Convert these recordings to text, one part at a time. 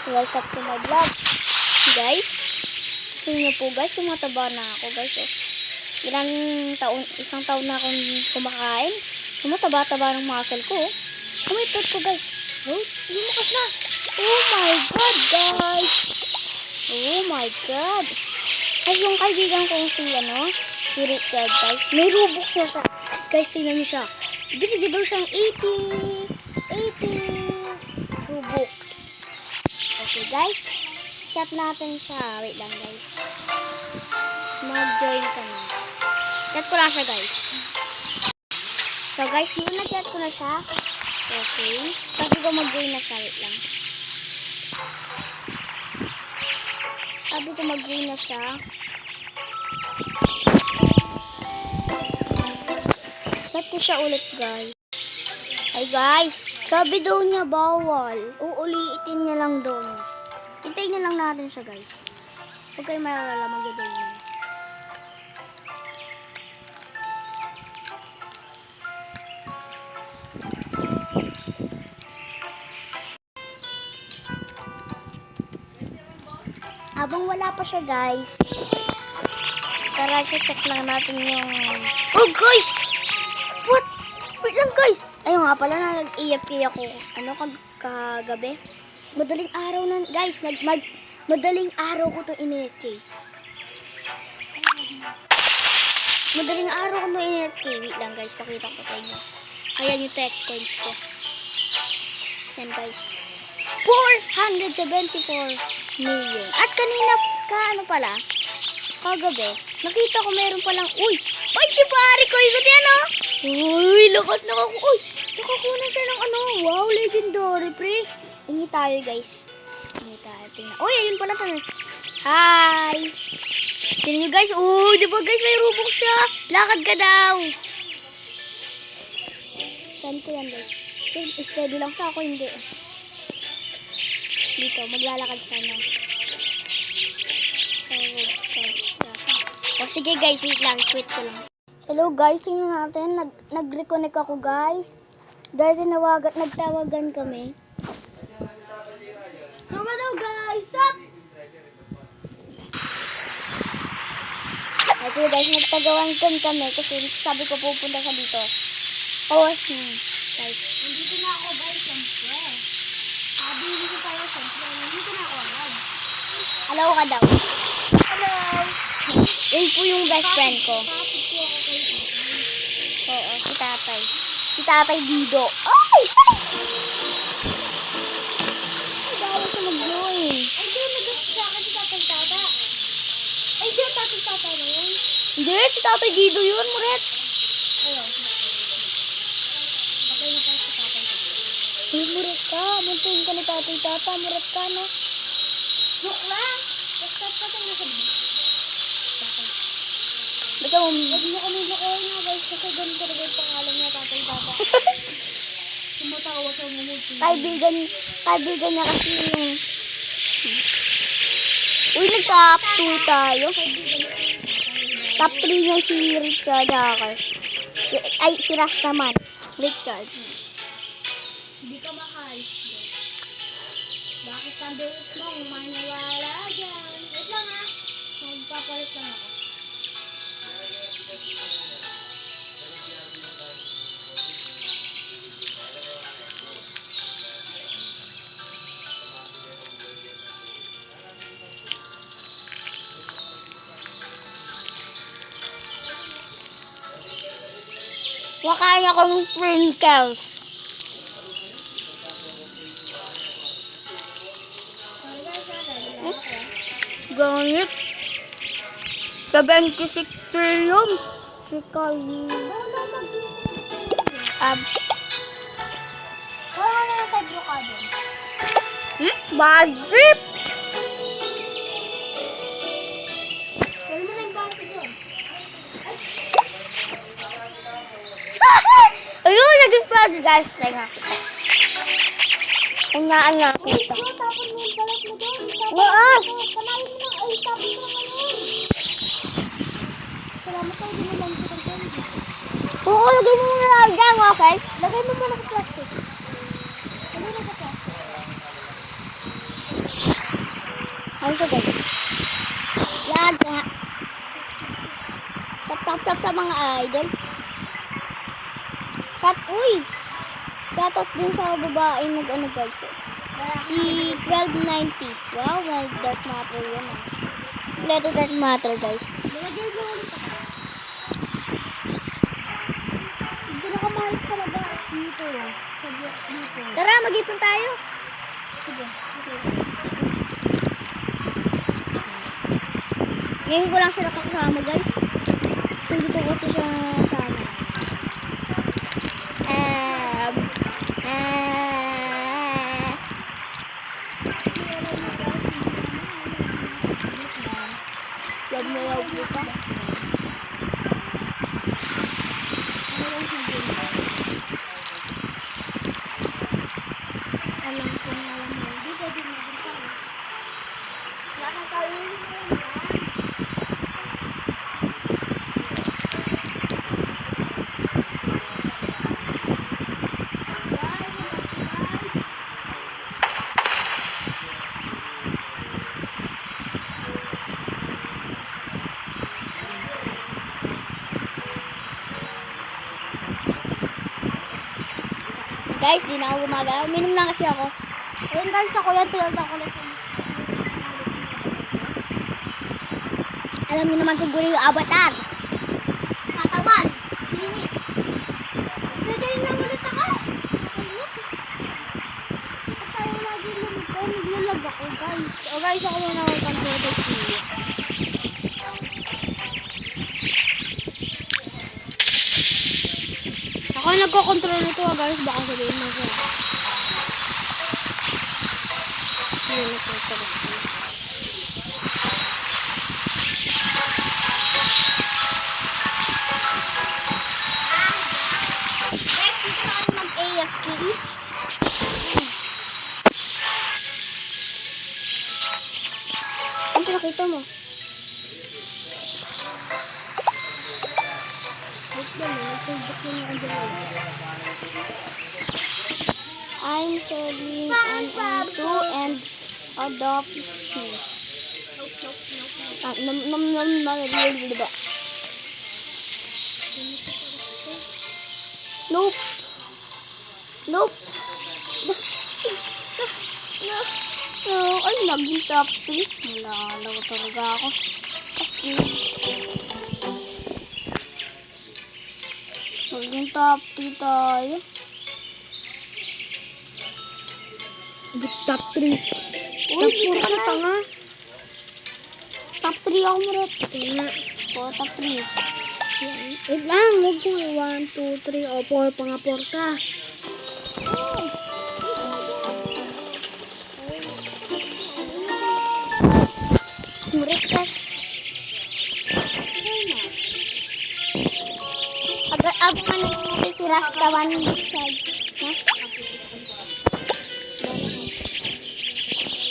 Welcome to my vlog. Guys, tingnan niyo po guys, tumataba na ako guys. Isang taon na akong kumakain. Tumataba-taba ng muscle ko. Umipot ko guys. Oh, lumakas na. Oh my god guys. Oh my god. Ay, yung kaibigan kong si Richard guys. May Robux na siya. Guys, tingnan niyo siya. Binigyan daw siyang 80 Robux. Okay guys, chat natin siya. Wait lang guys. Mag-join ka na. Chat ko lang siya guys. So guys, yun na chat ko na siya. Okay. Sabi ko mag-join na siya. Wait lang. Sabi ko mag-join na siya. Chat ko siya ulit guys. Ay guys, sabi daw niya bawal. Uulitin niya lang doon. Hintayin na lang natin siya guys. Huwag kayo marala, mag-join niya. Habang wala pa siya guys, tara check lang natin yung... Oh guys! What? Wait lang guys! Ayun nga pala na nag-EFK ako. Kagabi? Madaling araw na guys. Madaling araw ko to in-EFK. Madaling araw ko to in-EFK. Wait lang guys, pakita ko sa inyo. Ayan yung tech coins ko. Yan guys. 474 million. At kanina, kagabi, nakita ko meron palang, uy, si pare ko, ikot yan Uy, lakas uy, nakakuha siya ng wow, legendary pre. Hingi tayo guys. Hingi tayo, tingnan. Uy, ayun pala tayo. Hi! Tingnan nyo guys, uy, di ba guys, may Robux siya. Lakad ka daw. Saan ko yan guys? Steady lang siya, ako hindi. Dito, maglalakad siya na. O sige guys, wait lang, quit ko lang. Hello guys, tingnan natin. Nag-reconnect ako guys. Dahil nagtawagan kami. So hello guys, up! Okay guys, nagtagawan kami kasi sabi ko pupunta sa dito. Guys. Nandito na ako guys, siyempre. Sabi dito tayo, siyempre. Nandito na ako agad. Hello ka daw. Hello. Yun po yung best friend ko. Oo, si tatay. Si tatay Dido. Ay! Ay, bawal ka mag-join. Ay, di, nag-gusto sa akin si tatay tata. Ay, di, tatay tata na yun. Hindi, si tatay Dido yun, Muret. Ayun. Patay na tayo si tatay tata. Uy, Muret ka. Muntuin ka ni tatay tata. Muret ka, no? Joke lang. Basta patay na sa bibig. Basta huwag mo kami lukoy na guys kasi ganun talaga yung pangalan niya tatay baba. Sumatawa sa mumuti. Kaibigan niya kasi yung... Uy, nag-top 2 tayo. Top 3 niya si Richard Hacker. Ay, si Ras naman. Richard. Hindi ka mahal. Bakit ang bilis mo? Maniwala dyan. Wait lang ha. Magpapalit lang ako. Wakain ako ng sprinkles. Ganit. 76 trillion. Si Kali. Kaya na yung tagro ka doon. Bad trip. Kaya mo na yung bangko doon. Ayun, naging flash guys. Teka. Ang nga kita. Tapon mo yung balat mo doon. Panayin mo na. Ay, tapon mo na ngayon. Salamat tayo din naman sa pagkain. Oo, lagay mo muna lang dyan, okay? Lagay mo muna sa plastic. Lagay mo sa plastic. Ano to guys? Yan. Tap sa mga idol. Uy! Shoutout din sa babae nag-ano guys. Si 1290. Wow, well, dark matter yun ah. Letter dark matter guys. Hindi na kamahal talaga dito. Tara, mag-ipon tayo. Sige. Ngayon ko lang sila kakasama guys. Hindi ko kasi siya kasama. Love na love mo pa. Alam ko na alam mo. Hindi pwede na din tayo. Wala tayo. Guys, di na ako gumagalaw. Minum na kasi ako. Ayun guys, ako yan. Pinalta ko lang. Alam niyo naman siguro yung avatar. Katawan. Linis. Pwede rin lang ulit ako. Ito tayo lagi lumig ko. Naglalag ako guys. O guys, ako muna mag-control ko. Ako yung nagko-control nito guys. Baka sabihin mo ko. Hindi na ko ito. Guys, dito na kami mag-AFK. Ano pinakita mo? I'm serving an M2 and adopt me. Nope. Nope. No. Ay, naging top 3. Wala talaga ako. Naging top 3 tayo. Top 3. Uy, dito ka na tanga. Top 3 ako mo rin. Tama. Top 3. Wait lang, huwag ko. 1, 2, 3, o 4. Panga 4 ka. Murit ka. Agad-agan si Rastawan.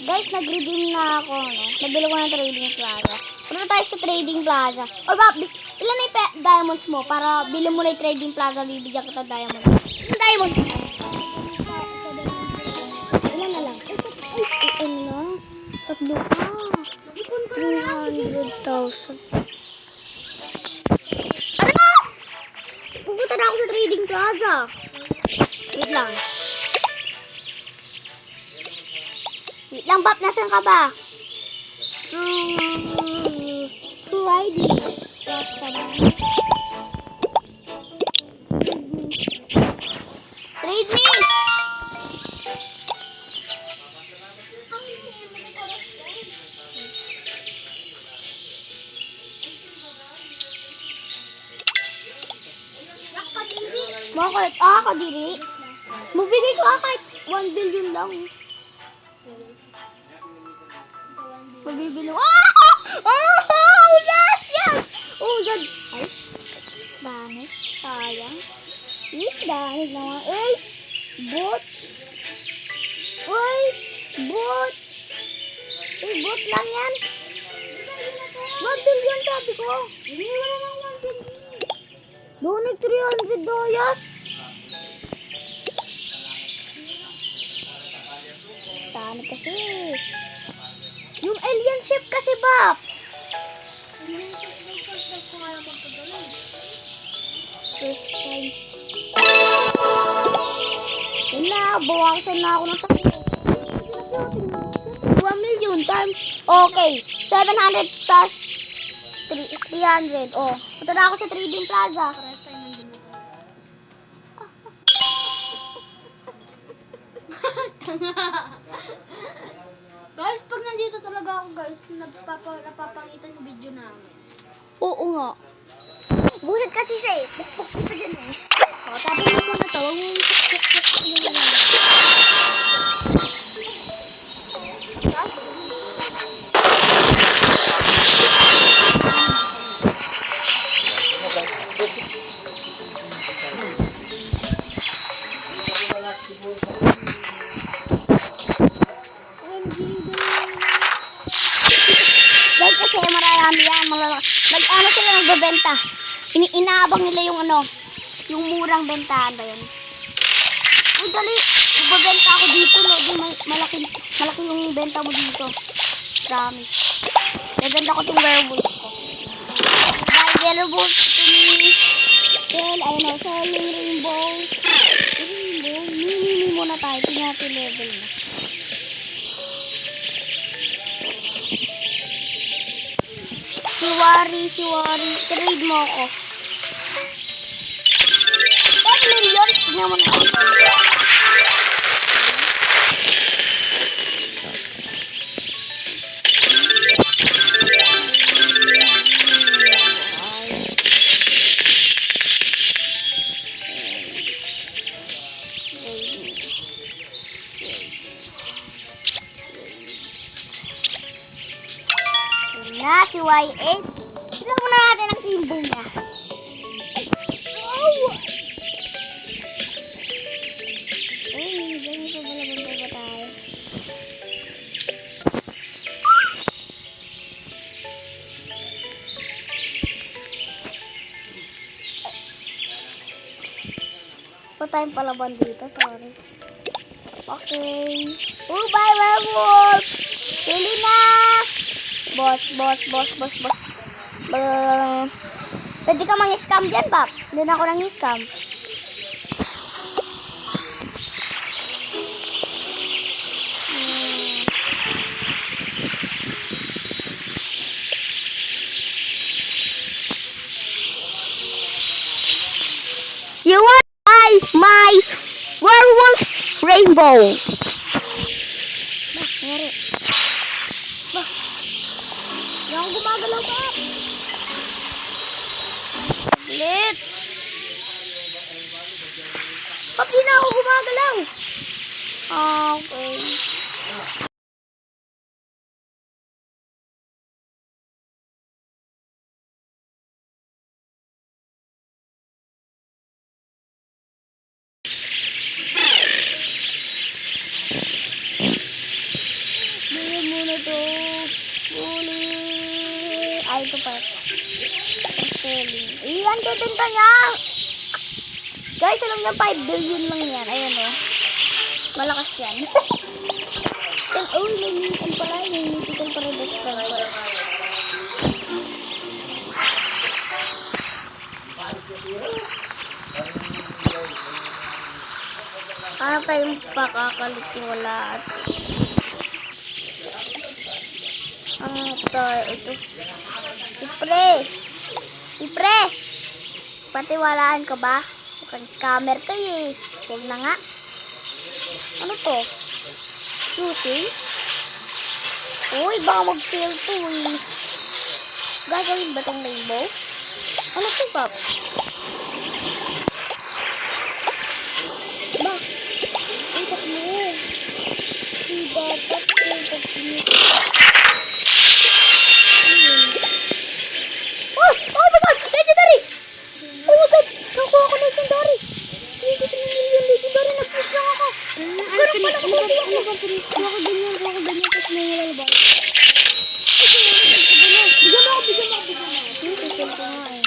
Guys, nag-redeem na ako, no? Nabili ko ng trading plaza. Punta tayo sa trading plaza. O ba, ilan na yung diamonds mo? Para bilhin mo na yung trading plaza, bibigyan kita diamond. Ilan diamond? Ilan na lang? Ay, ano na? Tatlo pa. 300,000. Ano na? Pupunta na ako sa trading plaza. Wait lang. Wait lang, Bap. Nasaan ka ba? Riding. Trade me! Bakit? Kadiri. Magbigay ko kahit 1 billion lang. Mabibili. Yes! Yes! Oh, God. Ay. Banit. Sayang. Banit naman. Ay! Bot. Uy! Bot. Bot lang yan. 1 billion sabi ko. Hindi, wala lang 1 billion. Doon 300 doyas. Tani kasi. Yung L Bap. First time. Yun na, bawasan na ako ng sakit. 1,000,000 times. Okay, 700 plus 300. Oh, punta na ako sa Trading Plaza. Guys, pag nandito talaga ako guys, napapakita yung video namin. Oo nga. Buset kasi siya eh. Pukpuk pa dyan eh. O, tapos mo muna to. Huwag mo yung pukpuk. Guys, kasi marami yan. Nag-ano sila nagbebenta. Inaabang nila yung yung murang bentahan ba yun? Uy, dali. Nagbebenta ako dito, no? Di, malaki yung benta mo dito. Promise. Bebenta ko itong werewolf ko. Buy werewolf to me. Sell, selling rainbow. Rainbow. Mini muna tayo. Tingnan natin level na. Siwari. Trade mo ako. 10 million? Tingnan mo na ako. Na si Y8. Tignan muna natin ang rainbow niya. Oh! Ganyan pa pala banda ba tayo? Pa tayong palaban dito, sorry. Okay. Oh, bye werewolf! Huli na! Boss. Pwede ka mang-scam dyan, Pap. Hindi na ako nang-scam. You want my werewolf rainbow? Ngeri. Hindi ako gumagalaw pa. Lit. Pap, di na ako gumagalaw. Okay. Bili muna to. Buli. Ay, ito pa. Selling. Iyan, bibenta niya. Guys, alam niyo, 5 billion lang yan. Ayan o. Malakas yan. Oh, may mythical pala. May mythical para best friend ko. Ano tayong pakakalitiwalaan? Ito. Sipre! Patiwalaan ka ba? Mukhang scammer kayo eh. Huwag na nga. Ano to? QC? Uy, baka mag-fail to eh. Gagawin ba itong rainbow? Ano to, Pap? Ba? Ikat mo. Dapat ikat mo. Oh my God! Legendary! Oh my God! Nakuha ko legendary! 23 million legendary! Nag-push lang ako! Ganun pala ko ba? Kuha ko ganyan, tapos nangyayalabas. Bigyan mo ako. Yung sisel ko nga eh.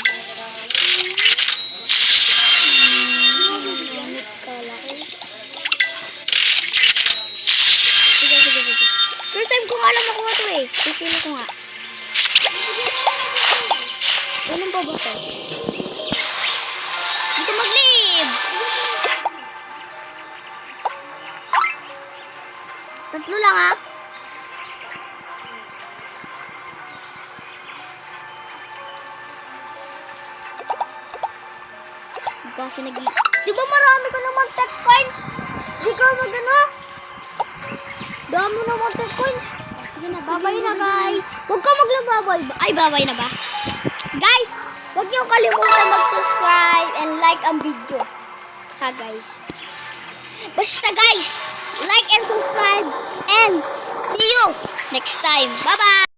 Gamit kala ko. Sige. First time ko nga alam nakuha to eh. Sisel ko nga. Ilan pa ba to? Dito mag-leave! Tatlo lang ha? Kasi di ba marami ka naman tech coins? Di ka magano? Dami naman tech coins. Sige na, babay na guys. Huwag ka maglababay. Ay, babay na ba? Guys, huwag niyo kalimutan mag-subscribe and like ang video. Ha, guys? Basta, guys, like and subscribe and see you next time. Bye-bye!